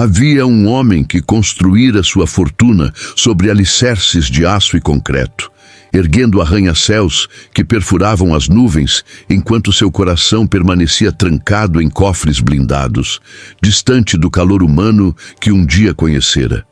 Havia um homem que construíra sua fortuna sobre alicerces de aço e concreto, erguendo arranha-céus que perfuravam as nuvens, enquanto seu coração permanecia trancado em cofres blindados, distante do calor humano que um dia conhecera.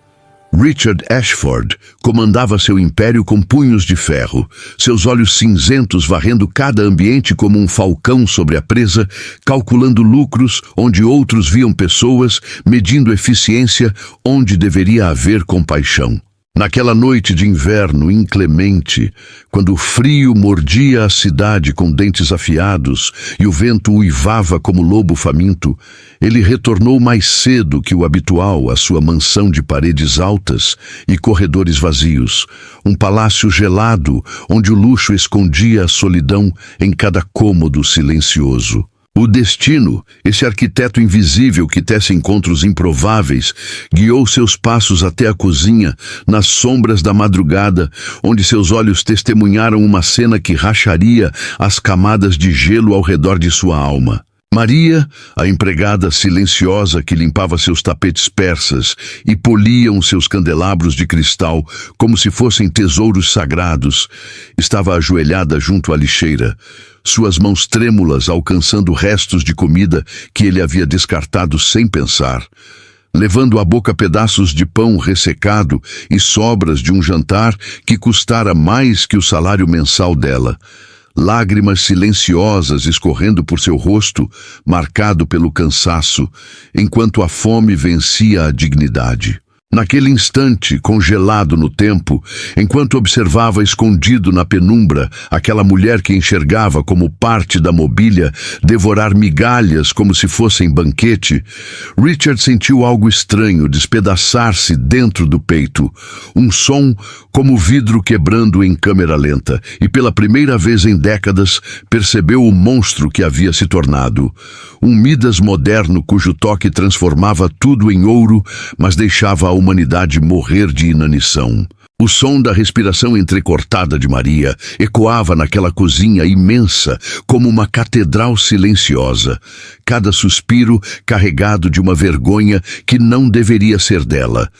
Richard Ashford comandava seu império com punhos de ferro, seus olhos cinzentos varrendo cada ambiente como um falcão sobre a presa, calculando lucros onde outros viam pessoas, medindo eficiência onde deveria haver compaixão. Naquela noite de inverno inclemente, quando o frio mordia a cidade com dentes afiados e o vento uivava como lobo faminto, ele retornou mais cedo que o habitual à sua mansão de paredes altas e corredores vazios, um palácio gelado onde o luxo escondia a solidão em cada cômodo silencioso. O destino, esse arquiteto invisível que tece encontros improváveis, guiou seus passos até a cozinha, nas sombras da madrugada, onde seus olhos testemunharam uma cena que racharia as camadas de gelo ao redor de sua alma. Maria, a empregada silenciosa que limpava seus tapetes persas e poliam seus candelabros de cristal como se fossem tesouros sagrados, estava ajoelhada junto à lixeira, suas mãos trêmulas alcançando restos de comida que ele havia descartado sem pensar, levando à boca pedaços de pão ressecado e sobras de um jantar que custara mais que o salário mensal dela. Lágrimas silenciosas escorrendo por seu rosto, marcado pelo cansaço, enquanto a fome vencia a dignidade. Naquele instante, congelado no tempo, enquanto observava escondido na penumbra aquela mulher que enxergava como parte da mobília devorar migalhas como se fossem banquete, Richard sentiu algo estranho despedaçar-se dentro do peito, um som como vidro quebrando em câmera lenta, e pela primeira vez em décadas percebeu o monstro que havia se tornado. Um Midas moderno cujo toque transformava tudo em ouro, mas deixava a humanidade morrer de inanição. O som da respiração entrecortada de Maria ecoava naquela cozinha imensa como uma catedral silenciosa, cada suspiro carregado de uma vergonha que não deveria ser dela,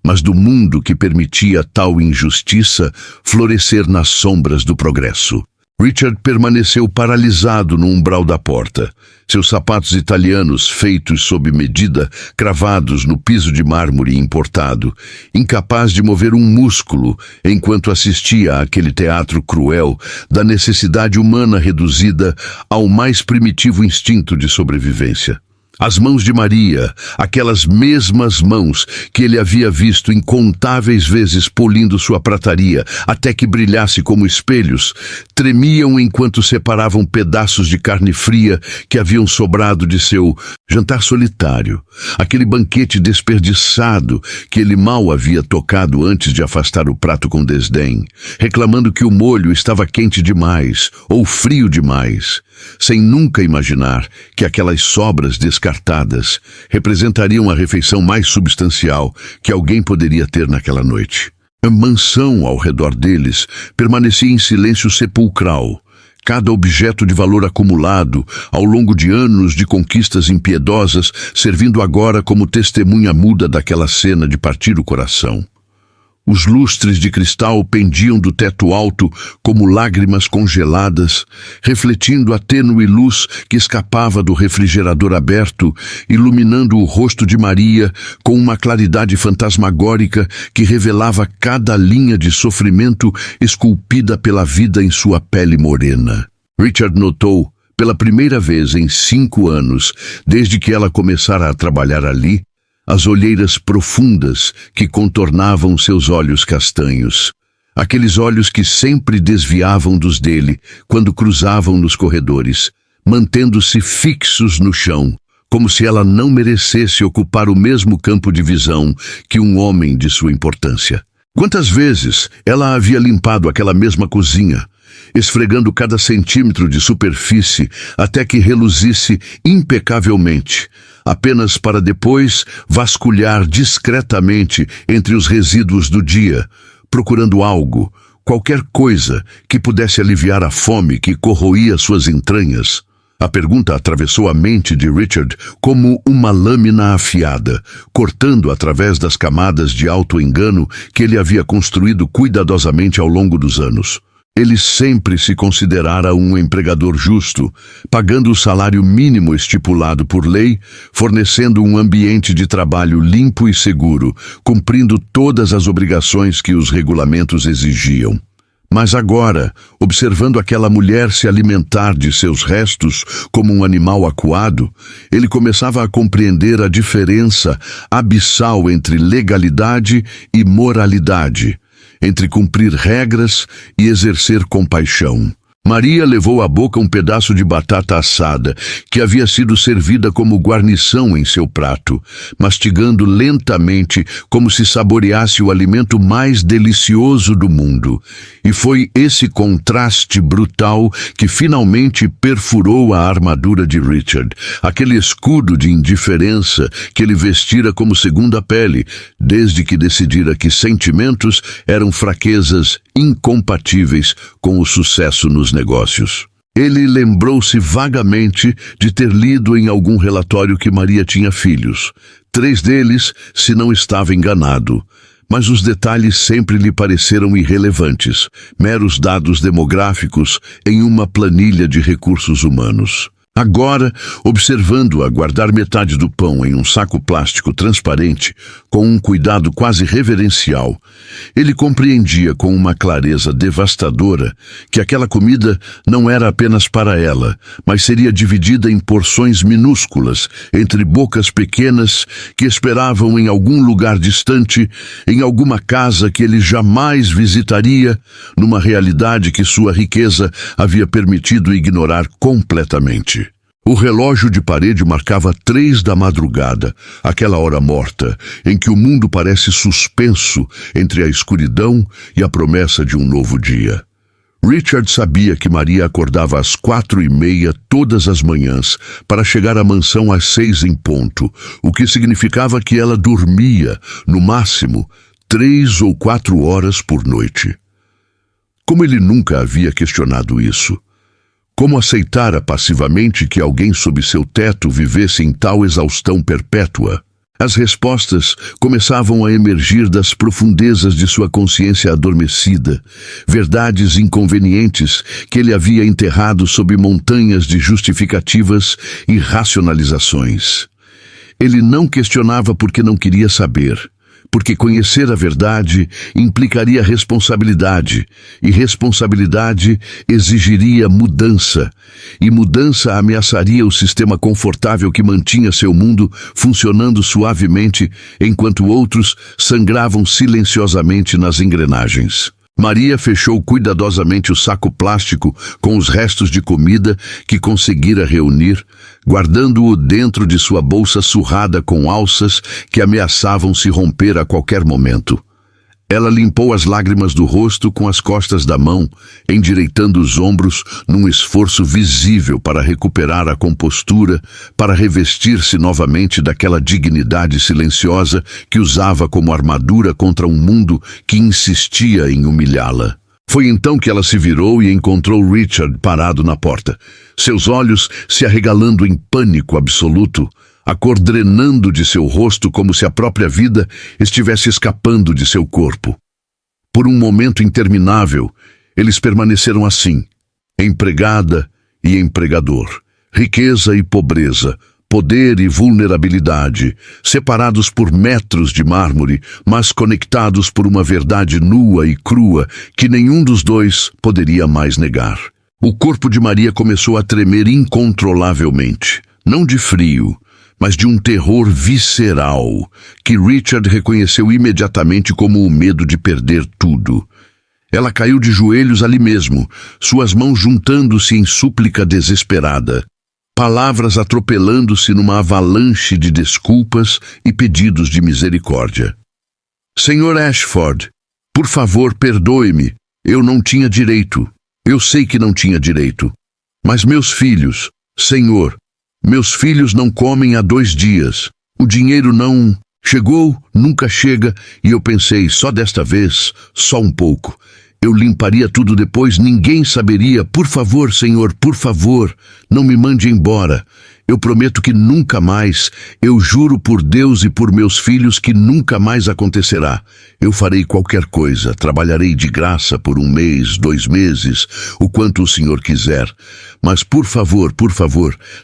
mas do mundo que permitia tal injustiça florescer nas sombras do progresso. Richard permaneceu paralisado no umbral da porta, seus sapatos italianos feitos sob medida, cravados no piso de mármore importado, incapaz de mover um músculo enquanto assistia àquele teatro cruel da necessidade humana reduzida ao mais primitivo instinto de sobrevivência. As mãos de Maria, aquelas mesmas mãos que ele havia visto incontáveis vezes polindo sua prataria até que brilhasse como espelhos, tremiam enquanto separavam pedaços de carne fria que haviam sobrado de seu jantar solitário, aquele banquete desperdiçado que ele mal havia tocado antes de afastar o prato com desdém, reclamando que o molho estava quente demais ou frio demais, sem nunca imaginar que aquelas sobras descartadas representariam a refeição mais substancial que alguém poderia ter naquela noite. A mansão ao redor deles permanecia em silêncio sepulcral, cada objeto de valor acumulado ao longo de anos de conquistas impiedosas servindo agora como testemunha muda daquela cena de partir o coração. Os lustres de cristal pendiam do teto alto como lágrimas congeladas, refletindo a tênue luz que escapava do refrigerador aberto, iluminando o rosto de Maria com uma claridade fantasmagórica que revelava cada linha de sofrimento esculpida pela vida em sua pele morena. Richard notou, pela primeira vez em 5 anos, desde que ela começara a trabalhar ali, as olheiras profundas que contornavam seus olhos castanhos. Aqueles olhos que sempre desviavam dos dele quando cruzavam nos corredores, mantendo-se fixos no chão, como se ela não merecesse ocupar o mesmo campo de visão que um homem de sua importância. Quantas vezes ela havia limpado aquela mesma cozinha, esfregando cada centímetro de superfície até que reluzisse impecavelmente, apenas para depois vasculhar discretamente entre os resíduos do dia, procurando algo, qualquer coisa que pudesse aliviar a fome que corroía suas entranhas. A pergunta atravessou a mente de Richard como uma lâmina afiada, cortando através das camadas de auto-engano que ele havia construído cuidadosamente ao longo dos anos. Ele sempre se considerara um empregador justo, pagando o salário mínimo estipulado por lei, fornecendo um ambiente de trabalho limpo e seguro, cumprindo todas as obrigações que os regulamentos exigiam. Mas agora, observando aquela mulher se alimentar de seus restos como um animal acuado, ele começava a compreender a diferença abissal entre legalidade e moralidade, entre cumprir regras e exercer compaixão. Maria levou à boca um pedaço de batata assada que havia sido servida como guarnição em seu prato, mastigando lentamente como se saboreasse o alimento mais delicioso do mundo. E foi esse contraste brutal que finalmente perfurou a armadura de Richard, aquele escudo de indiferença que ele vestira como segunda pele, desde que decidira que sentimentos eram fraquezas incompatíveis com o sucesso nos negócios. Ele lembrou-se vagamente de ter lido em algum relatório que Maria tinha filhos, 3 deles, se não estava enganado. Mas os detalhes sempre lhe pareceram irrelevantes, meros dados demográficos em uma planilha de recursos humanos. Agora, observando-a guardar metade do pão em um saco plástico transparente, com um cuidado quase reverencial, ele compreendia com uma clareza devastadora que aquela comida não era apenas para ela, mas seria dividida em porções minúsculas entre bocas pequenas que esperavam em algum lugar distante, em alguma casa que ele jamais visitaria, numa realidade que sua riqueza havia permitido ignorar completamente. O relógio de parede marcava 3 da madrugada, aquela hora morta, em que o mundo parece suspenso entre a escuridão e a promessa de um novo dia. Richard sabia que Maria acordava às 4:30 todas as manhãs para chegar à mansão às 6 em ponto, o que significava que ela dormia, no máximo, 3 ou 4 horas por noite. Como ele nunca havia questionado isso? Como aceitara passivamente que alguém sob seu teto vivesse em tal exaustão perpétua? As respostas começavam a emergir das profundezas de sua consciência adormecida, verdades inconvenientes que ele havia enterrado sob montanhas de justificativas e racionalizações. Ele não questionava porque não queria saber, porque conhecer a verdade implicaria responsabilidade, e responsabilidade exigiria mudança, e mudança ameaçaria o sistema confortável que mantinha seu mundo funcionando suavemente enquanto outros sangravam silenciosamente nas engrenagens. Maria fechou cuidadosamente o saco plástico com os restos de comida que conseguira reunir, guardando-o dentro de sua bolsa surrada com alças que ameaçavam se romper a qualquer momento. Ela limpou as lágrimas do rosto com as costas da mão, endireitando os ombros num esforço visível para recuperar a compostura, para revestir-se novamente daquela dignidade silenciosa que usava como armadura contra um mundo que insistia em humilhá-la. Foi então que ela se virou e encontrou Richard parado na porta, seus olhos se arregalando em pânico absoluto, a cor drenando de seu rosto como se a própria vida estivesse escapando de seu corpo. Por um momento interminável, eles permaneceram assim, empregada e empregador, riqueza e pobreza, poder e vulnerabilidade, separados por metros de mármore, mas conectados por uma verdade nua e crua que nenhum dos dois poderia mais negar. O corpo de Maria começou a tremer incontrolavelmente, não de frio, mas de um terror visceral, que Richard reconheceu imediatamente como o medo de perder tudo. Ela caiu de joelhos ali mesmo, suas mãos juntando-se em súplica desesperada, palavras atropelando-se numa avalanche de desculpas e pedidos de misericórdia. Senhor Ashford, por favor, perdoe-me, eu não tinha direito, eu sei que não tinha direito, mas meus filhos, Senhor, meus filhos não comem há 2 dias. O dinheiro não chegou, nunca chega, e eu pensei, só desta vez, só um pouco. Eu limparia tudo depois, ninguém saberia. Por favor, Senhor, por favor, não me mande embora. Eu prometo que nunca mais, eu juro por Deus e por meus filhos que nunca mais acontecerá. Eu farei qualquer coisa, trabalharei de graça por 1 mês, 2 meses, o quanto o Senhor quiser. Mas por favor,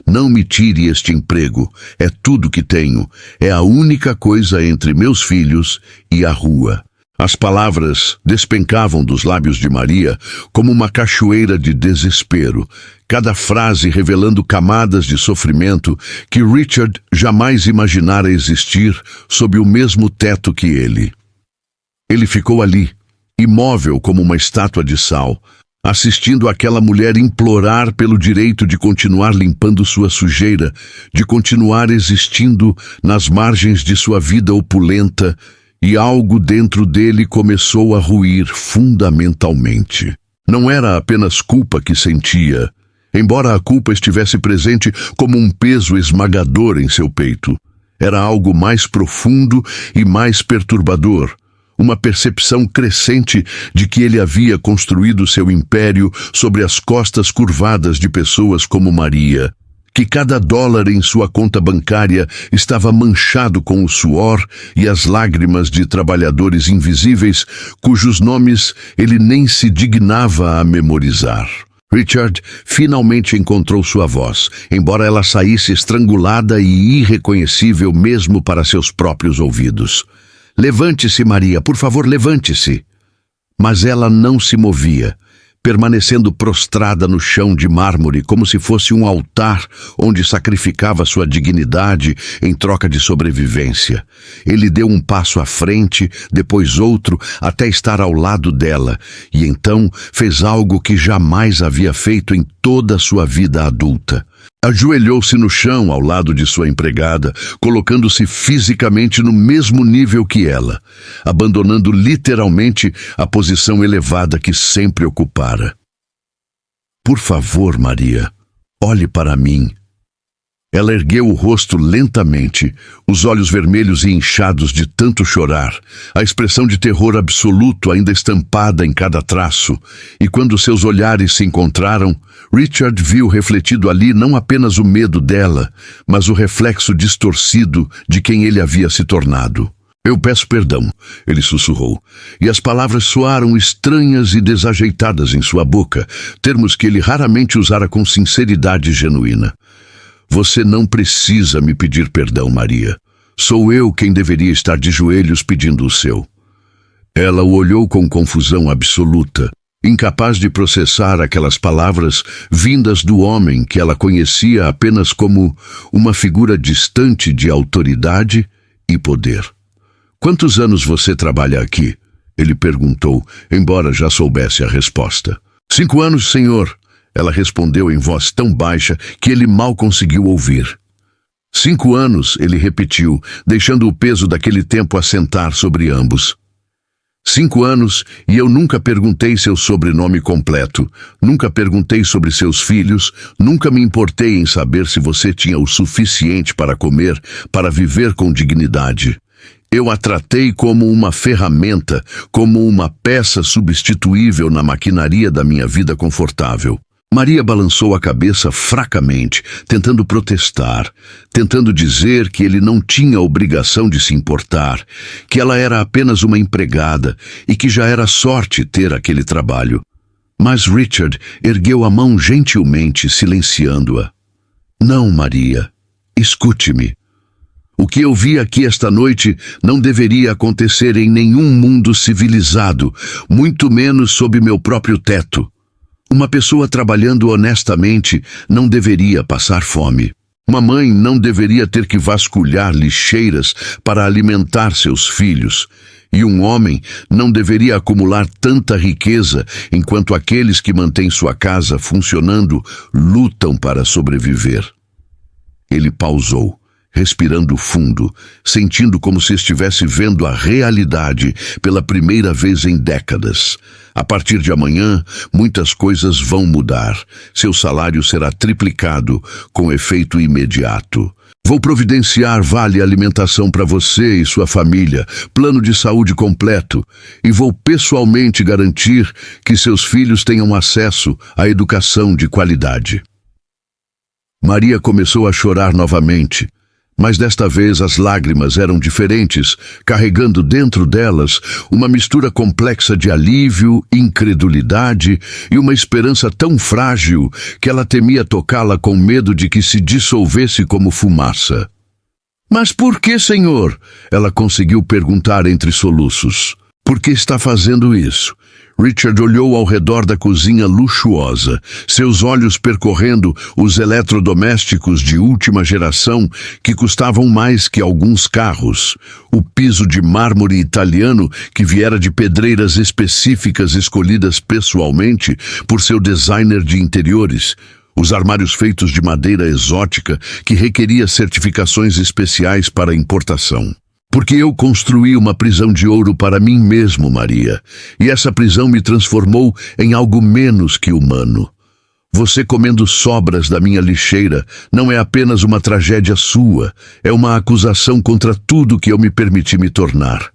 não me tire este emprego. É tudo que tenho. É a única coisa entre meus filhos e a rua. As palavras despencavam dos lábios de Maria como uma cachoeira de desespero, cada frase revelando camadas de sofrimento que Richard jamais imaginara existir sob o mesmo teto que ele. Ele ficou ali, imóvel como uma estátua de sal, assistindo aquela mulher implorar pelo direito de continuar limpando sua sujeira, de continuar existindo nas margens de sua vida opulenta. E algo dentro dele começou a ruir fundamentalmente. Não era apenas culpa que sentia, embora a culpa estivesse presente como um peso esmagador em seu peito. Era algo mais profundo e mais perturbador, uma percepção crescente de que ele havia construído seu império sobre as costas curvadas de pessoas como Maria, que cada dólar em sua conta bancária estava manchado com o suor e as lágrimas de trabalhadores invisíveis, cujos nomes ele nem se dignava a memorizar. Richard finalmente encontrou sua voz, embora ela saísse estrangulada e irreconhecível mesmo para seus próprios ouvidos. "Levante-se, Maria, por favor, levante-se." Mas ela não se movia, permanecendo prostrada no chão de mármore como se fosse um altar onde sacrificava sua dignidade em troca de sobrevivência. Ele deu um passo à frente, depois outro, até estar ao lado dela, e então fez algo que jamais havia feito em toda a sua vida adulta. Ajoelhou-se no chão ao lado de sua empregada, colocando-se fisicamente no mesmo nível que ela, abandonando literalmente a posição elevada que sempre ocupara. "Por favor, Maria, olhe para mim." Ela ergueu o rosto lentamente, os olhos vermelhos e inchados de tanto chorar, a expressão de terror absoluto ainda estampada em cada traço, e quando seus olhares se encontraram, Richard viu refletido ali não apenas o medo dela, mas o reflexo distorcido de quem ele havia se tornado. "Eu peço perdão", ele sussurrou, e as palavras soaram estranhas e desajeitadas em sua boca, termos que ele raramente usara com sinceridade genuína. "Você não precisa me pedir perdão, Maria. Sou eu quem deveria estar de joelhos pedindo o seu." Ela o olhou com confusão absoluta, incapaz de processar aquelas palavras vindas do homem que ela conhecia apenas como uma figura distante de autoridade e poder. "Quantos anos você trabalha aqui?" ele perguntou, embora já soubesse a resposta. 5 anos, senhor." Ela respondeu em voz tão baixa que ele mal conseguiu ouvir. 5 anos, ele repetiu, deixando o peso daquele tempo assentar sobre ambos. 5 anos, e eu nunca perguntei seu sobrenome completo, nunca perguntei sobre seus filhos, nunca me importei em saber se você tinha o suficiente para comer, para viver com dignidade. Eu a tratei como uma ferramenta, como uma peça substituível na maquinaria da minha vida confortável. Maria balançou a cabeça fracamente, tentando protestar, tentando dizer que ele não tinha obrigação de se importar, que ela era apenas uma empregada e que já era sorte ter aquele trabalho. Mas Richard ergueu a mão gentilmente, silenciando-a. "Não, Maria, escute-me. O que eu vi aqui esta noite não deveria acontecer em nenhum mundo civilizado, muito menos sob meu próprio teto. Uma pessoa trabalhando honestamente não deveria passar fome. Uma mãe não deveria ter que vasculhar lixeiras para alimentar seus filhos. E um homem não deveria acumular tanta riqueza enquanto aqueles que mantêm sua casa funcionando lutam para sobreviver." Ele pausou, respirando fundo, sentindo como se estivesse vendo a realidade pela primeira vez em décadas. A partir de amanhã, muitas coisas vão mudar. Seu salário será triplicado, com efeito imediato. Vou providenciar vale alimentação para você e sua família, plano de saúde completo, e vou pessoalmente garantir que seus filhos tenham acesso à educação de qualidade. Maria começou a chorar novamente, mas desta vez as lágrimas eram diferentes, carregando dentro delas uma mistura complexa de alívio, incredulidade e uma esperança tão frágil que ela temia tocá-la com medo de que se dissolvesse como fumaça. Mas por que, Senhor? Ela conseguiu perguntar entre soluços. Por que está fazendo isso? Richard olhou ao redor da cozinha luxuosa, seus olhos percorrendo os eletrodomésticos de última geração que custavam mais que alguns carros, o piso de mármore italiano que viera de pedreiras específicas escolhidas pessoalmente por seu designer de interiores, os armários feitos de madeira exótica que requeria certificações especiais para importação. Porque eu construí uma prisão de ouro para mim mesmo, Maria, e essa prisão me transformou em algo menos que humano. Você comendo sobras da minha lixeira não é apenas uma tragédia sua, é uma acusação contra tudo que eu me permiti me tornar.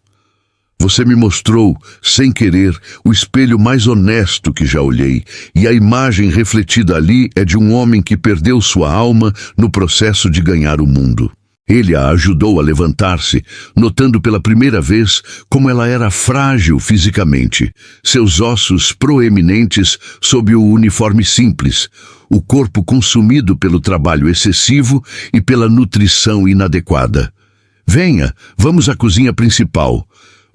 Você me mostrou, sem querer, o espelho mais honesto que já olhei, e a imagem refletida ali é de um homem que perdeu sua alma no processo de ganhar o mundo. Ele a ajudou a levantar-se, notando pela primeira vez como ela era frágil fisicamente, seus ossos proeminentes sob o uniforme simples, o corpo consumido pelo trabalho excessivo e pela nutrição inadequada. Venha, vamos à cozinha principal.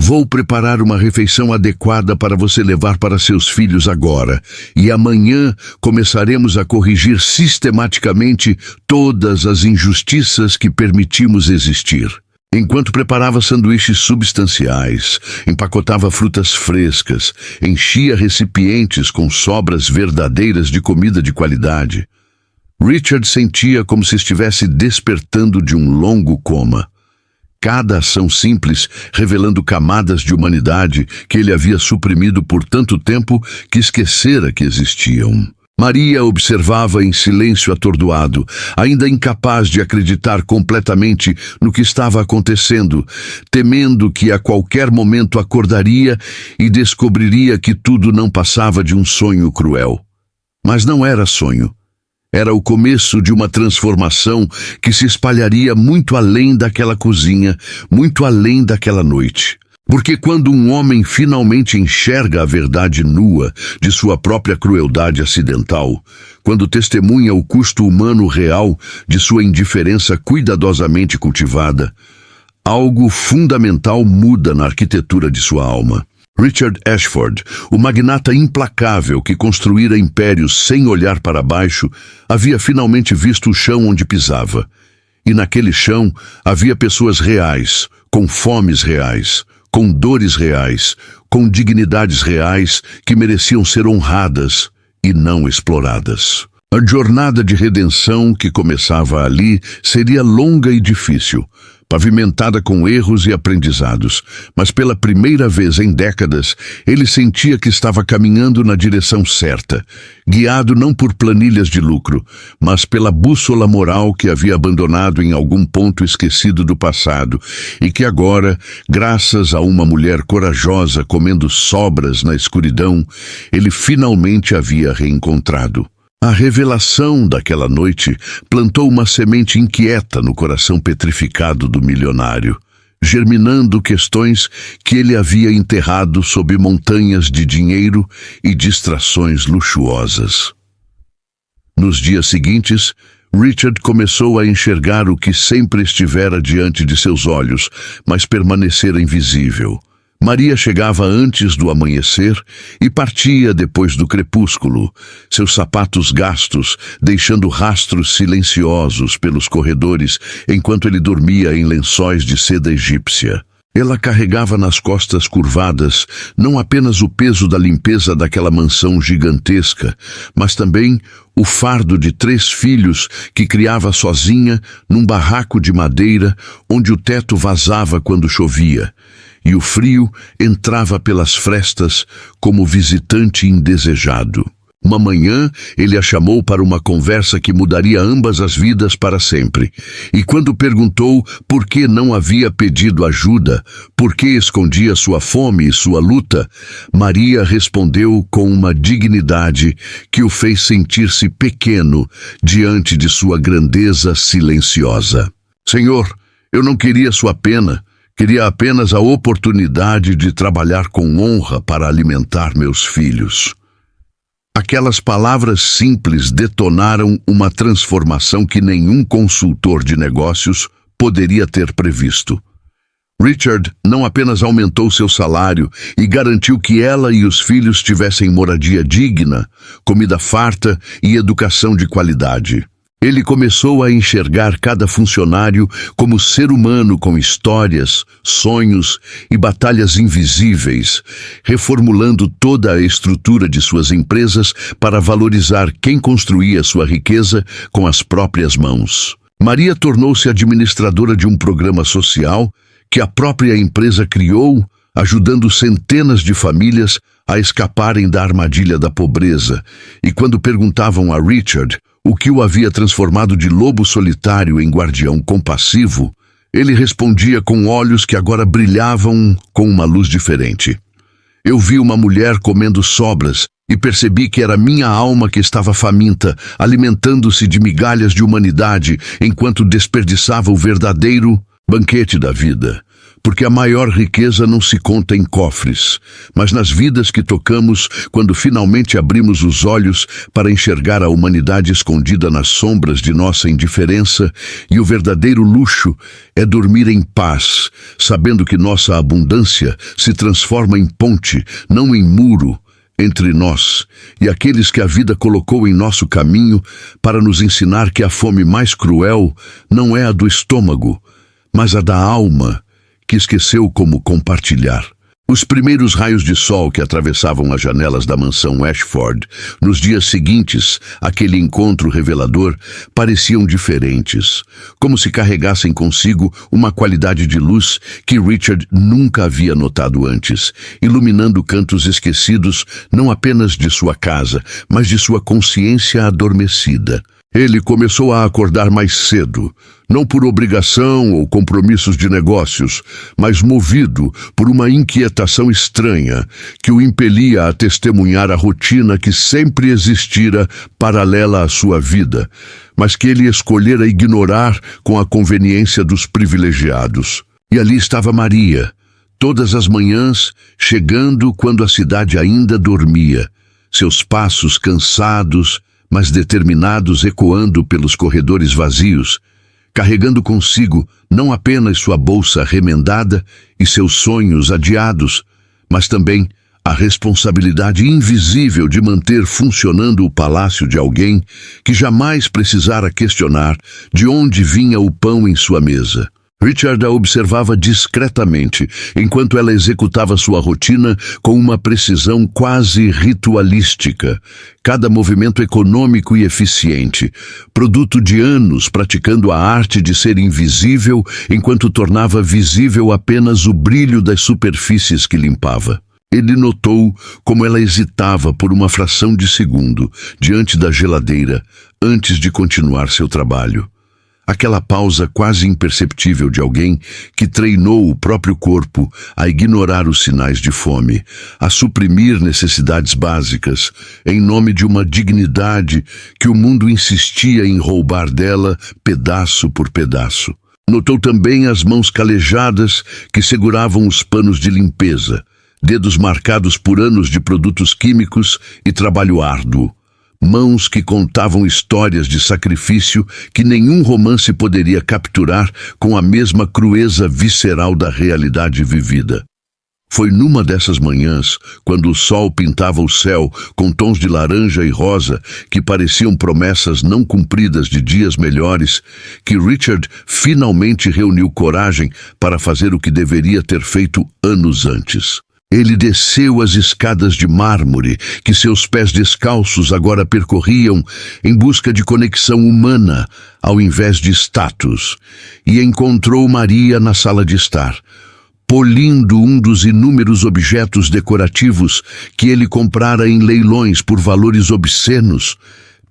Vou preparar uma refeição adequada para você levar para seus filhos agora, e amanhã começaremos a corrigir sistematicamente todas as injustiças que permitimos existir. Enquanto preparava sanduíches substanciais, empacotava frutas frescas, enchia recipientes com sobras verdadeiras de comida de qualidade, Richard sentia como se estivesse despertando de um longo coma. Cada ação simples revelando camadas de humanidade que ele havia suprimido por tanto tempo que esquecera que existiam. Maria observava em silêncio atordoado, ainda incapaz de acreditar completamente no que estava acontecendo, temendo que a qualquer momento acordaria e descobriria que tudo não passava de um sonho cruel. Mas não era sonho. Era o começo de uma transformação que se espalharia muito além daquela cozinha, muito além daquela noite. Porque quando um homem finalmente enxerga a verdade nua de sua própria crueldade acidental, quando testemunha o custo humano real de sua indiferença cuidadosamente cultivada, algo fundamental muda na arquitetura de sua alma. Richard Ashford, o magnata implacável que construíra impérios sem olhar para baixo, havia finalmente visto o chão onde pisava. E naquele chão havia pessoas reais, com fomes reais, com dores reais, com dignidades reais que mereciam ser honradas e não exploradas. A jornada de redenção que começava ali seria longa e difícil, pavimentada com erros e aprendizados, mas pela primeira vez em décadas, ele sentia que estava caminhando na direção certa, guiado não por planilhas de lucro, mas pela bússola moral que havia abandonado em algum ponto esquecido do passado e que agora, graças a uma mulher corajosa comendo sobras na escuridão, ele finalmente havia reencontrado. A revelação daquela noite plantou uma semente inquieta no coração petrificado do milionário, germinando questões que ele havia enterrado sob montanhas de dinheiro e distrações luxuosas. Nos dias seguintes, Richard começou a enxergar o que sempre estivera diante de seus olhos, mas permanecera invisível. Maria chegava antes do amanhecer e partia depois do crepúsculo, seus sapatos gastos, deixando rastros silenciosos pelos corredores enquanto ele dormia em lençóis de seda egípcia. Ela carregava nas costas curvadas não apenas o peso da limpeza daquela mansão gigantesca, mas também o fardo de 3 filhos que criava sozinha num barraco de madeira onde o teto vazava quando chovia, e o frio entrava pelas frestas como visitante indesejado. Uma manhã, ele a chamou para uma conversa que mudaria ambas as vidas para sempre. E quando perguntou por que não havia pedido ajuda, por que escondia sua fome e sua luta, Maria respondeu com uma dignidade que o fez sentir-se pequeno diante de sua grandeza silenciosa. Senhor, eu não queria sua pena, queria apenas a oportunidade de trabalhar com honra para alimentar meus filhos. Aquelas palavras simples detonaram uma transformação que nenhum consultor de negócios poderia ter previsto. Richard não apenas aumentou seu salário e garantiu que ela e os filhos tivessem moradia digna, comida farta e educação de qualidade. Ele começou a enxergar cada funcionário como ser humano com histórias, sonhos e batalhas invisíveis, reformulando toda a estrutura de suas empresas para valorizar quem construía sua riqueza com as próprias mãos. Maria tornou-se administradora de um programa social que a própria empresa criou, ajudando centenas de famílias a escaparem da armadilha da pobreza. E quando perguntavam a Richard o que o havia transformado de lobo solitário em guardião compassivo, ele respondia com olhos que agora brilhavam com uma luz diferente. Eu vi uma mulher comendo sobras e percebi que era minha alma que estava faminta, alimentando-se de migalhas de humanidade, enquanto desperdiçava o verdadeiro banquete da vida. Porque a maior riqueza não se conta em cofres, mas nas vidas que tocamos quando finalmente abrimos os olhos para enxergar a humanidade escondida nas sombras de nossa indiferença, e o verdadeiro luxo é dormir em paz, sabendo que nossa abundância se transforma em ponte, não em muro, entre nós e aqueles que a vida colocou em nosso caminho para nos ensinar que a fome mais cruel não é a do estômago, mas a da alma, que esqueceu como compartilhar. Os primeiros raios de sol que atravessavam as janelas da mansão Ashford, nos dias seguintes àquele encontro revelador, pareciam diferentes, como se carregassem consigo uma qualidade de luz que Richard nunca havia notado antes, iluminando cantos esquecidos não apenas de sua casa, mas de sua consciência adormecida. Ele começou a acordar mais cedo, não por obrigação ou compromissos de negócios, mas movido por uma inquietação estranha que o impelia a testemunhar a rotina que sempre existira paralela à sua vida, mas que ele escolhera ignorar com a conveniência dos privilegiados. E ali estava Maria, todas as manhãs, chegando quando a cidade ainda dormia, seus passos cansados, mas determinados, ecoando pelos corredores vazios, carregando consigo não apenas sua bolsa remendada e seus sonhos adiados, mas também a responsabilidade invisível de manter funcionando o palácio de alguém que jamais precisara questionar de onde vinha o pão em sua mesa. Richard a observava discretamente, enquanto ela executava sua rotina com uma precisão quase ritualística. Cada movimento econômico e eficiente, produto de anos praticando a arte de ser invisível, enquanto tornava visível apenas o brilho das superfícies que limpava. Ele notou como ela hesitava por uma fração de segundo diante da geladeira, antes de continuar seu trabalho. Aquela pausa quase imperceptível de alguém que treinou o próprio corpo a ignorar os sinais de fome, a suprimir necessidades básicas, em nome de uma dignidade que o mundo insistia em roubar dela pedaço por pedaço. Notou também as mãos calejadas que seguravam os panos de limpeza, dedos marcados por anos de produtos químicos e trabalho árduo. Mãos que contavam histórias de sacrifício que nenhum romance poderia capturar com a mesma crueza visceral da realidade vivida. Foi numa dessas manhãs, quando o sol pintava o céu com tons de laranja e rosa que pareciam promessas não cumpridas de dias melhores, que Richard finalmente reuniu coragem para fazer o que deveria ter feito anos antes. Ele desceu as escadas de mármore que seus pés descalços agora percorriam em busca de conexão humana, ao invés de status, e encontrou Maria na sala de estar, polindo um dos inúmeros objetos decorativos que ele comprara em leilões por valores obscenos,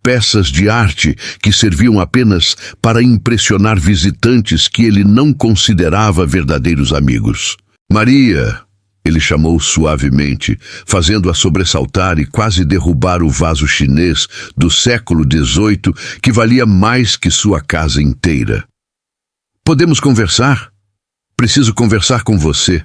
peças de arte que serviam apenas para impressionar visitantes que ele não considerava verdadeiros amigos. Maria, ele chamou suavemente, fazendo-a sobressaltar e quase derrubar o vaso chinês do século XVIII que valia mais que sua casa inteira. Podemos conversar? Preciso conversar com você.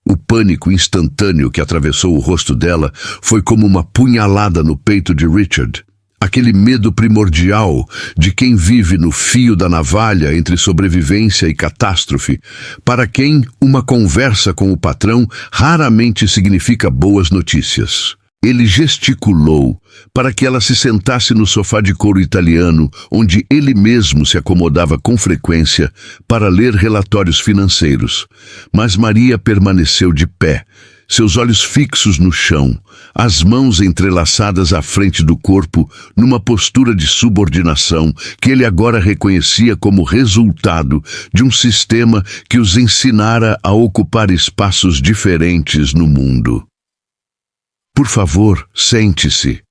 O pânico instantâneo que atravessou o rosto dela foi como uma punhalada no peito de Richard. Aquele medo primordial de quem vive no fio da navalha entre sobrevivência e catástrofe, para quem uma conversa com o patrão raramente significa boas notícias. Ele gesticulou para que ela se sentasse no sofá de couro italiano, onde ele mesmo se acomodava com frequência para ler relatórios financeiros. Mas Maria permaneceu de pé, seus olhos fixos no chão, as mãos entrelaçadas à frente do corpo, numa postura de subordinação que ele agora reconhecia como resultado de um sistema que os ensinara a ocupar espaços diferentes no mundo. Por favor, sente-se.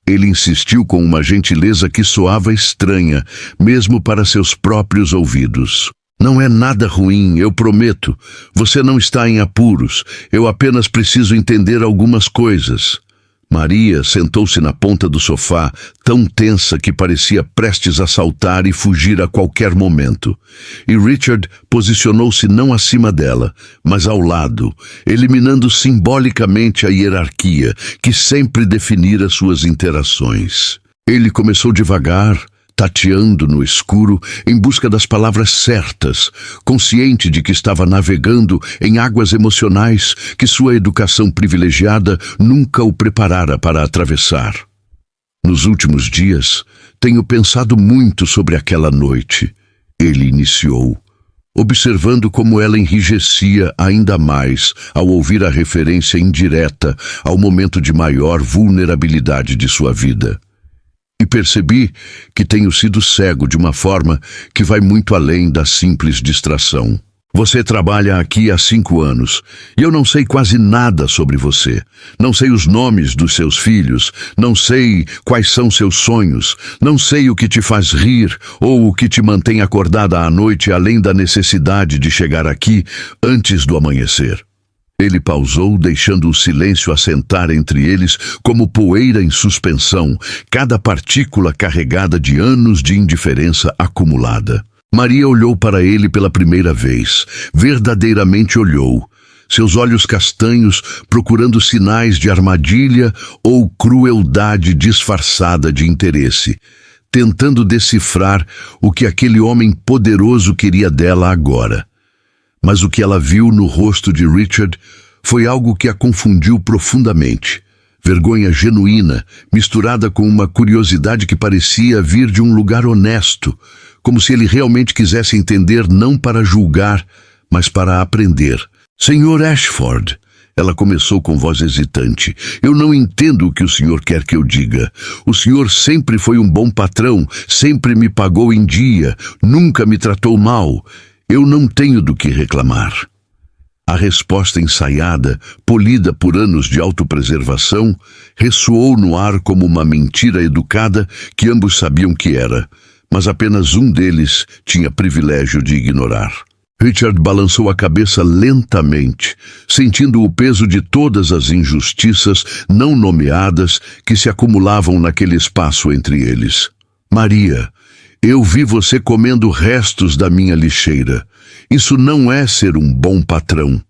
Ele insistiu com uma gentileza que soava estranha, mesmo para seus próprios ouvidos. Não é nada ruim, eu prometo. Você não está em apuros. Eu apenas preciso entender algumas coisas. Maria sentou-se na ponta do sofá, tão tensa que parecia prestes a saltar e fugir a qualquer momento. E Richard posicionou-se não acima dela, mas ao lado, eliminando simbolicamente a hierarquia que sempre definira suas interações. Ele começou devagar, tateando no escuro em busca das palavras certas, consciente de que estava navegando em águas emocionais que sua educação privilegiada nunca o preparara para atravessar. Nos últimos dias, tenho pensado muito sobre aquela noite, ele iniciou, observando como ela enrijecia ainda mais ao ouvir a referência indireta ao momento de maior vulnerabilidade de sua vida. E percebi que tenho sido cego de uma forma que vai muito além da simples distração. Você trabalha aqui há 5 anos e eu não sei quase nada sobre você. Não sei os nomes dos seus filhos, não sei quais são seus sonhos, não sei o que te faz rir ou o que te mantém acordada à noite além da necessidade de chegar aqui antes do amanhecer. Ele pausou, deixando o silêncio assentar entre eles como poeira em suspensão, cada partícula carregada de anos de indiferença acumulada. Maria olhou para ele pela primeira vez, verdadeiramente olhou, seus olhos castanhos procurando sinais de armadilha ou crueldade disfarçada de interesse, tentando decifrar o que aquele homem poderoso queria dela agora. Mas o que ela viu no rosto de Richard foi algo que a confundiu profundamente. Vergonha genuína, misturada com uma curiosidade que parecia vir de um lugar honesto, como se ele realmente quisesse entender não para julgar, mas para aprender. Senhor Ashford, ela começou com voz hesitante, eu não entendo o que o senhor quer que eu diga. O senhor sempre foi um bom patrão, sempre me pagou em dia, nunca me tratou mal. Eu não tenho do que reclamar. A resposta ensaiada, polida por anos de autopreservação, ressoou no ar como uma mentira educada que ambos sabiam que era, mas apenas um deles tinha privilégio de ignorar. Richard balançou a cabeça lentamente, sentindo o peso de todas as injustiças não nomeadas que se acumulavam naquele espaço entre eles. Maria, eu vi você comendo restos da minha lixeira. Isso não é ser um bom patrão.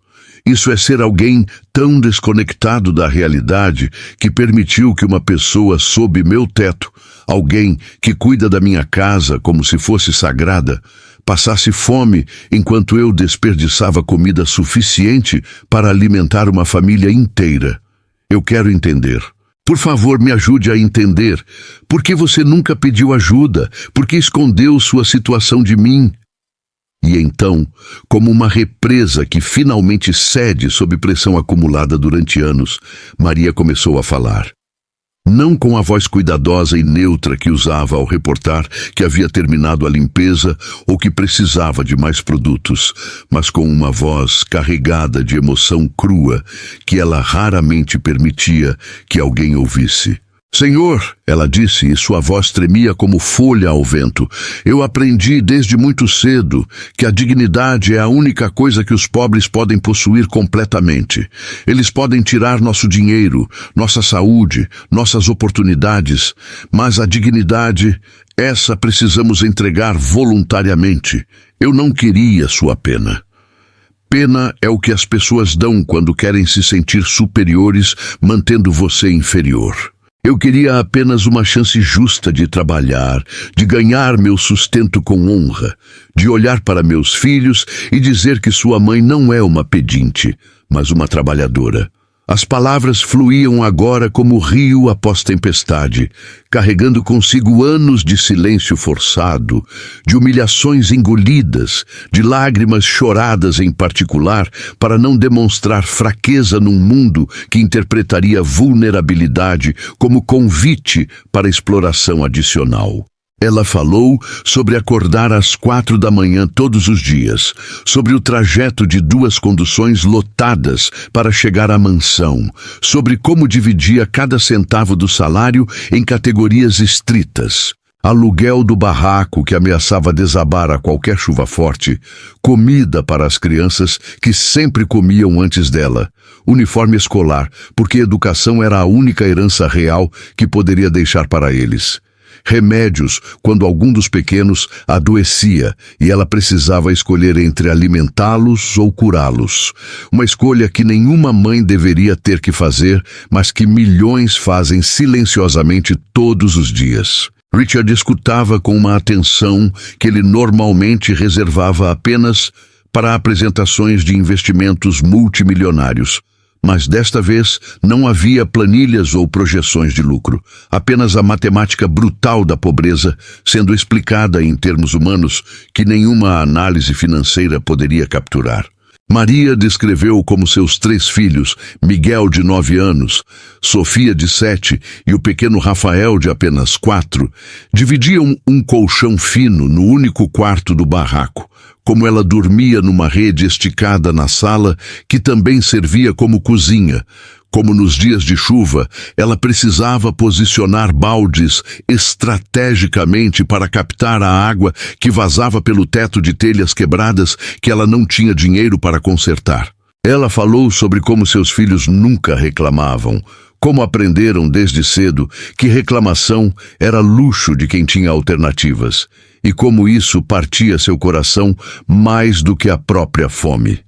Isso é ser alguém tão desconectado da realidade que permitiu que uma pessoa sob meu teto, alguém que cuida da minha casa como se fosse sagrada, passasse fome enquanto eu desperdiçava comida suficiente para alimentar uma família inteira. Eu quero entender. Por favor, me ajude a entender. Por que você nunca pediu ajuda? Por que escondeu sua situação de mim? E então, como uma represa que finalmente cede sob pressão acumulada durante anos, Maria começou a falar. Não com a voz cuidadosa e neutra que usava ao reportar que havia terminado a limpeza ou que precisava de mais produtos, mas com uma voz carregada de emoção crua que ela raramente permitia que alguém ouvisse. Senhor, ela disse, e sua voz tremia como folha ao vento, eu aprendi desde muito cedo que a dignidade é a única coisa que os pobres podem possuir completamente. Eles podem tirar nosso dinheiro, nossa saúde, nossas oportunidades, mas a dignidade, essa precisamos entregar voluntariamente. Eu não queria sua pena. Pena é o que as pessoas dão quando querem se sentir superiores, mantendo você inferior. Eu queria apenas uma chance justa de trabalhar, de ganhar meu sustento com honra, de olhar para meus filhos e dizer que sua mãe não é uma pedinte, mas uma trabalhadora. As palavras fluíam agora como rio após tempestade, carregando consigo anos de silêncio forçado, de humilhações engolidas, de lágrimas choradas em particular, para não demonstrar fraqueza num mundo que interpretaria vulnerabilidade como convite para exploração adicional. Ela falou sobre acordar às 4 da manhã todos os dias, sobre o trajeto de 2 conduções lotadas para chegar à mansão, sobre como dividia cada centavo do salário em categorias estritas. Aluguel do barraco que ameaçava desabar a qualquer chuva forte, comida para as crianças que sempre comiam antes dela, uniforme escolar, porque educação era a única herança real que poderia deixar para eles. Remédios quando algum dos pequenos adoecia e ela precisava escolher entre alimentá-los ou curá-los. Uma escolha que nenhuma mãe deveria ter que fazer, mas que milhões fazem silenciosamente todos os dias. Richard escutava com uma atenção que ele normalmente reservava apenas para apresentações de investimentos multimilionários. Mas desta vez não havia planilhas ou projeções de lucro, apenas a matemática brutal da pobreza sendo explicada em termos humanos que nenhuma análise financeira poderia capturar. Maria descreveu como seus 3 filhos, Miguel de 9 anos, Sofia de 7 e o pequeno Rafael de apenas 4, dividiam um colchão fino no único quarto do barraco, como ela dormia numa rede esticada na sala que também servia como cozinha. Como nos dias de chuva, ela precisava posicionar baldes estrategicamente para captar a água que vazava pelo teto de telhas quebradas que ela não tinha dinheiro para consertar. Ela falou sobre como seus filhos nunca reclamavam, como aprenderam desde cedo que reclamação era luxo de quem tinha alternativas, e como isso partia seu coração mais do que a própria fome.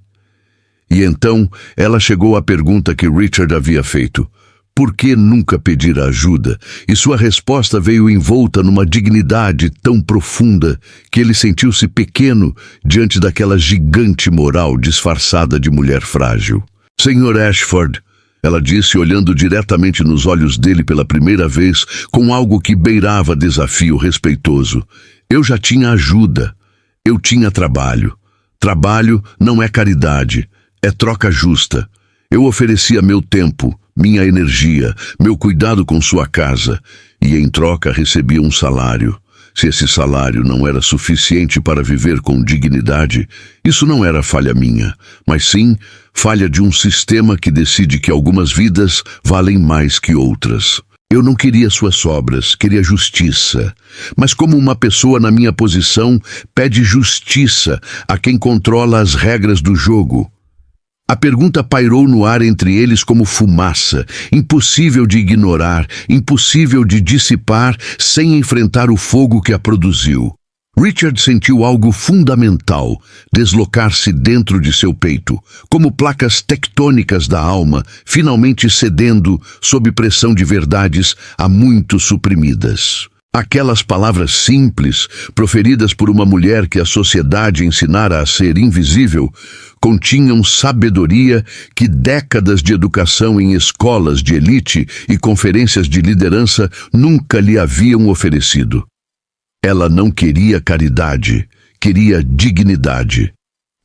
E então ela chegou à pergunta que Richard havia feito. Por que nunca pedir ajuda? E sua resposta veio envolta numa dignidade tão profunda que ele sentiu-se pequeno diante daquela gigante moral disfarçada de mulher frágil. Senhor Ashford, ela disse olhando diretamente nos olhos dele pela primeira vez com algo que beirava desafio respeitoso. Eu já tinha ajuda. Eu tinha trabalho. Trabalho não é caridade. É troca justa. Eu oferecia meu tempo, minha energia, meu cuidado com sua casa, e em troca recebia um salário. Se esse salário não era suficiente para viver com dignidade, isso não era falha minha, mas sim falha de um sistema que decide que algumas vidas valem mais que outras. Eu não queria suas sobras, queria justiça. Mas como uma pessoa na minha posição pede justiça a quem controla as regras do jogo? A pergunta pairou no ar entre eles como fumaça, impossível de ignorar, impossível de dissipar sem enfrentar o fogo que a produziu. Richard sentiu algo fundamental deslocar-se dentro de seu peito, como placas tectônicas da alma, finalmente cedendo sob pressão de verdades há muito suprimidas. Aquelas palavras simples, proferidas por uma mulher que a sociedade ensinara a ser invisível, continham sabedoria que décadas de educação em escolas de elite e conferências de liderança nunca lhe haviam oferecido. Ela não queria caridade, queria dignidade.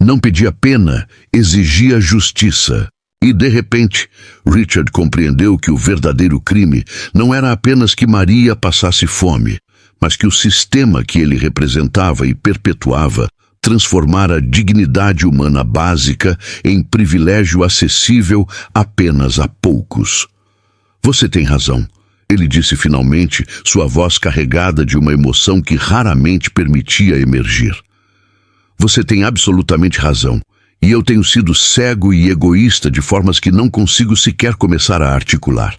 Não pedia pena, exigia justiça. E, de repente, Richard compreendeu que o verdadeiro crime não era apenas que Maria passasse fome, mas que o sistema que ele representava e perpetuava transformara a dignidade humana básica em privilégio acessível apenas a poucos. Você tem razão, ele disse finalmente, sua voz carregada de uma emoção que raramente permitia emergir. Você tem absolutamente razão, e eu tenho sido cego e egoísta de formas que não consigo sequer começar a articular.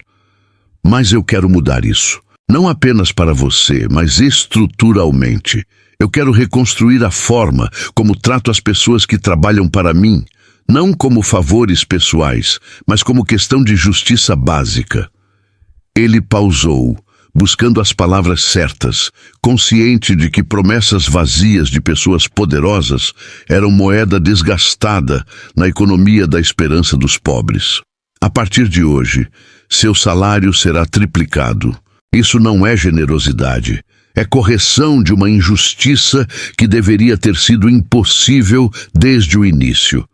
Mas eu quero mudar isso. Não apenas para você, mas estruturalmente. Eu quero reconstruir a forma como trato as pessoas que trabalham para mim, não como favores pessoais, mas como questão de justiça básica. Ele pausou, buscando as palavras certas, consciente de que promessas vazias de pessoas poderosas eram moeda desgastada na economia da esperança dos pobres. A partir de hoje, seu salário será triplicado. Isso não é generosidade. É correção de uma injustiça que deveria ter sido impossível desde o início.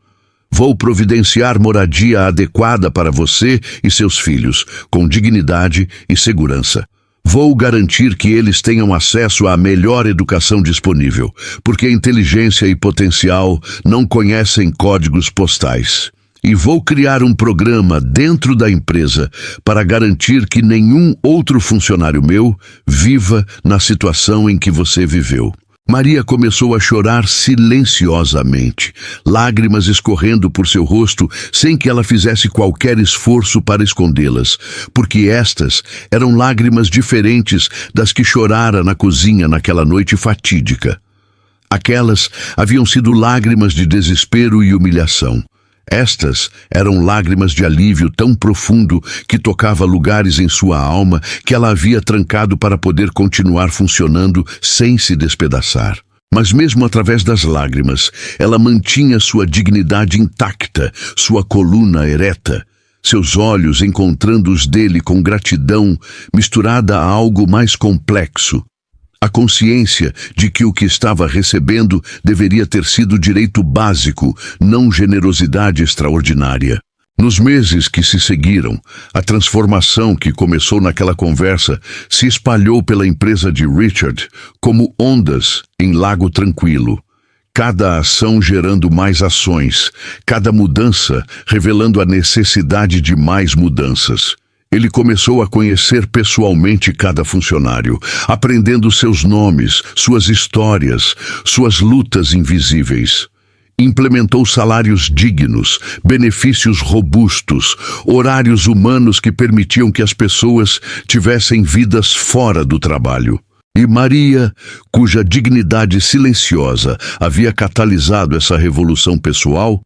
Vou providenciar moradia adequada para você e seus filhos, com dignidade e segurança. Vou garantir que eles tenham acesso à melhor educação disponível, porque inteligência e potencial não conhecem códigos postais. E vou criar um programa dentro da empresa para garantir que nenhum outro funcionário meu viva na situação em que você viveu. Maria começou a chorar silenciosamente, lágrimas escorrendo por seu rosto sem que ela fizesse qualquer esforço para escondê-las, porque estas eram lágrimas diferentes das que chorara na cozinha naquela noite fatídica. Aquelas haviam sido lágrimas de desespero e humilhação. Estas eram lágrimas de alívio tão profundo que tocava lugares em sua alma que ela havia trancado para poder continuar funcionando sem se despedaçar. Mas mesmo através das lágrimas, ela mantinha sua dignidade intacta, sua coluna ereta, seus olhos encontrando os dele com gratidão misturada a algo mais complexo. A consciência de que o que estava recebendo deveria ter sido direito básico, não generosidade extraordinária. Nos meses que se seguiram, a transformação que começou naquela conversa se espalhou pela empresa de Richard como ondas em lago tranquilo. Cada ação gerando mais ações, cada mudança revelando a necessidade de mais mudanças. Ele começou a conhecer pessoalmente cada funcionário, aprendendo seus nomes, suas histórias, suas lutas invisíveis. Implementou salários dignos, benefícios robustos, horários humanos que permitiam que as pessoas tivessem vidas fora do trabalho. E Maria, cuja dignidade silenciosa havia catalisado essa revolução pessoal,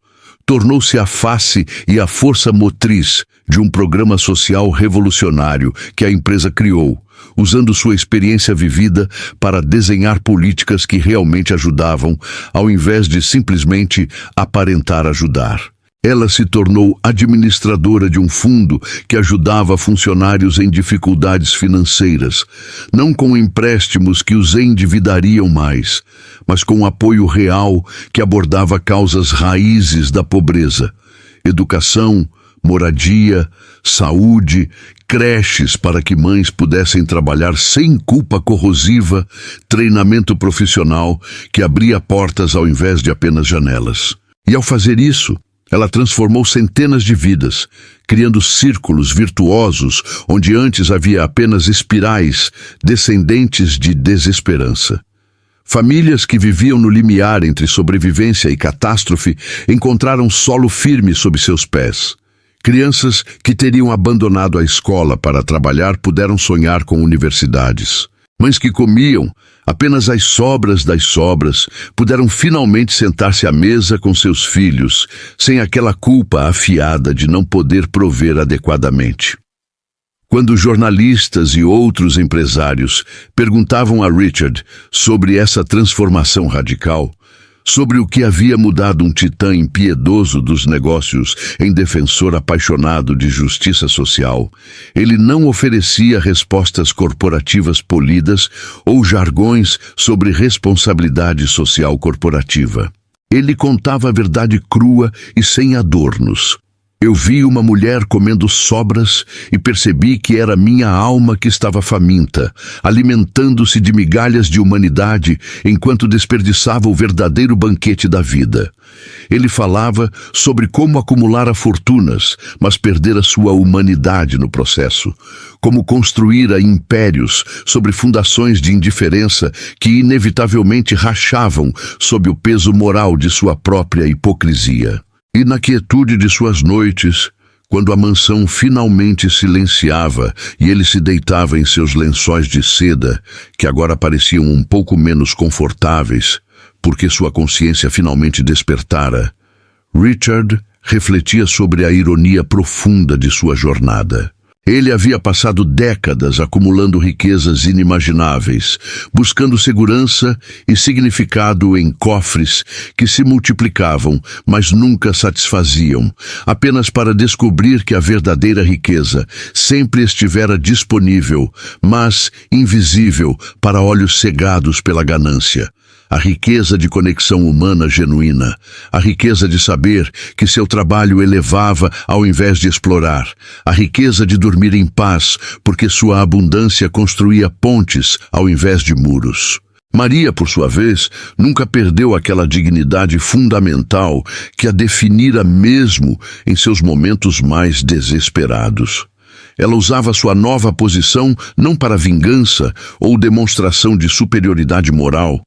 tornou-se a face e a força motriz de um programa social revolucionário que a empresa criou, usando sua experiência vivida para desenhar políticas que realmente ajudavam, ao invés de simplesmente aparentar ajudar. Ela se tornou administradora de um fundo que ajudava funcionários em dificuldades financeiras, não com empréstimos que os endividariam mais, mas com apoio real que abordava causas raízes da pobreza: educação, moradia, saúde, creches para que mães pudessem trabalhar sem culpa corrosiva, treinamento profissional que abria portas ao invés de apenas janelas. E ao fazer isso, ela transformou centenas de vidas, criando círculos virtuosos onde antes havia apenas espirais descendentes de desesperança. Famílias que viviam no limiar entre sobrevivência e catástrofe encontraram solo firme sob seus pés. Crianças que teriam abandonado a escola para trabalhar puderam sonhar com universidades. Mães que comiam apenas as sobras das sobras puderam finalmente sentar-se à mesa com seus filhos, sem aquela culpa afiada de não poder prover adequadamente. Quando jornalistas e outros empresários perguntavam a Richard sobre essa transformação radical, sobre o que havia mudado um titã impiedoso dos negócios em defensor apaixonado de justiça social, ele não oferecia respostas corporativas polidas ou jargões sobre responsabilidade social corporativa. Ele contava a verdade crua e sem adornos. Eu vi uma mulher comendo sobras e percebi que era minha alma que estava faminta, alimentando-se de migalhas de humanidade enquanto desperdiçava o verdadeiro banquete da vida. Ele falava sobre como acumulara fortunas, mas perder a sua humanidade no processo. Como construíra impérios sobre fundações de indiferença que inevitavelmente rachavam sob o peso moral de sua própria hipocrisia. E na quietude de suas noites, quando a mansão finalmente silenciava e ele se deitava em seus lençóis de seda, que agora pareciam um pouco menos confortáveis, porque sua consciência finalmente despertara, Richard refletia sobre a ironia profunda de sua jornada. Ele havia passado décadas acumulando riquezas inimagináveis, buscando segurança e significado em cofres que se multiplicavam, mas nunca satisfaziam, apenas para descobrir que a verdadeira riqueza sempre estivera disponível, mas invisível para olhos cegados pela ganância. A riqueza de conexão humana genuína, a riqueza de saber que seu trabalho elevava ao invés de explorar, a riqueza de dormir em paz porque sua abundância construía pontes ao invés de muros. Maria, por sua vez, nunca perdeu aquela dignidade fundamental que a definira mesmo em seus momentos mais desesperados. Ela usava sua nova posição não para vingança ou demonstração de superioridade moral,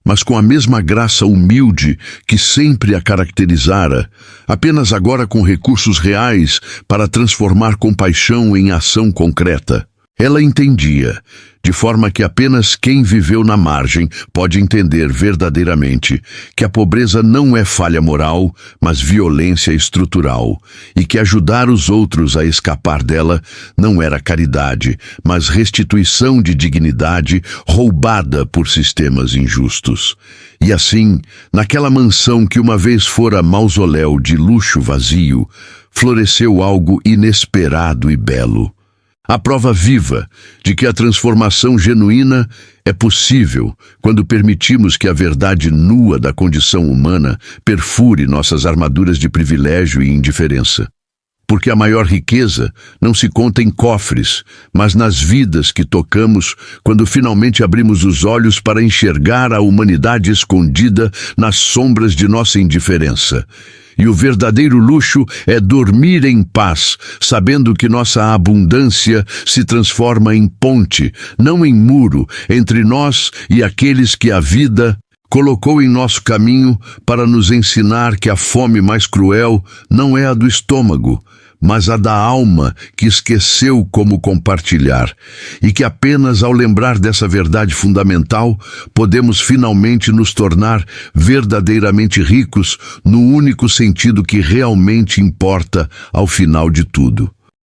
mas com a mesma graça humilde que sempre a caracterizara, apenas agora com recursos reais para transformar compaixão em ação concreta. Ela entendia, de forma que apenas quem viveu na margem pode entender verdadeiramente que a pobreza não é falha moral, mas violência estrutural, e que ajudar os outros a escapar dela não era caridade, mas restituição de dignidade roubada por sistemas injustos. E assim, naquela mansão que uma vez fora mausoléu de luxo vazio, floresceu algo inesperado e belo. A prova viva de que a transformação genuína é possível quando permitimos que a verdade nua da condição humana perfure nossas armaduras de privilégio e indiferença. Porque a maior riqueza não se conta em cofres, mas nas vidas que tocamos quando finalmente abrimos os olhos para enxergar a humanidade escondida nas sombras de nossa indiferença. E o verdadeiro luxo é dormir em paz, sabendo que nossa abundância se transforma em ponte, não em muro, entre nós e aqueles que a vida colocou em nosso caminho para nos ensinar que a fome mais cruel não é a do estômago, mas a da alma que esqueceu como compartilhar, e que apenas ao lembrar dessa verdade fundamental podemos finalmente nos tornar verdadeiramente ricos no único sentido que realmente importa ao final de tudo.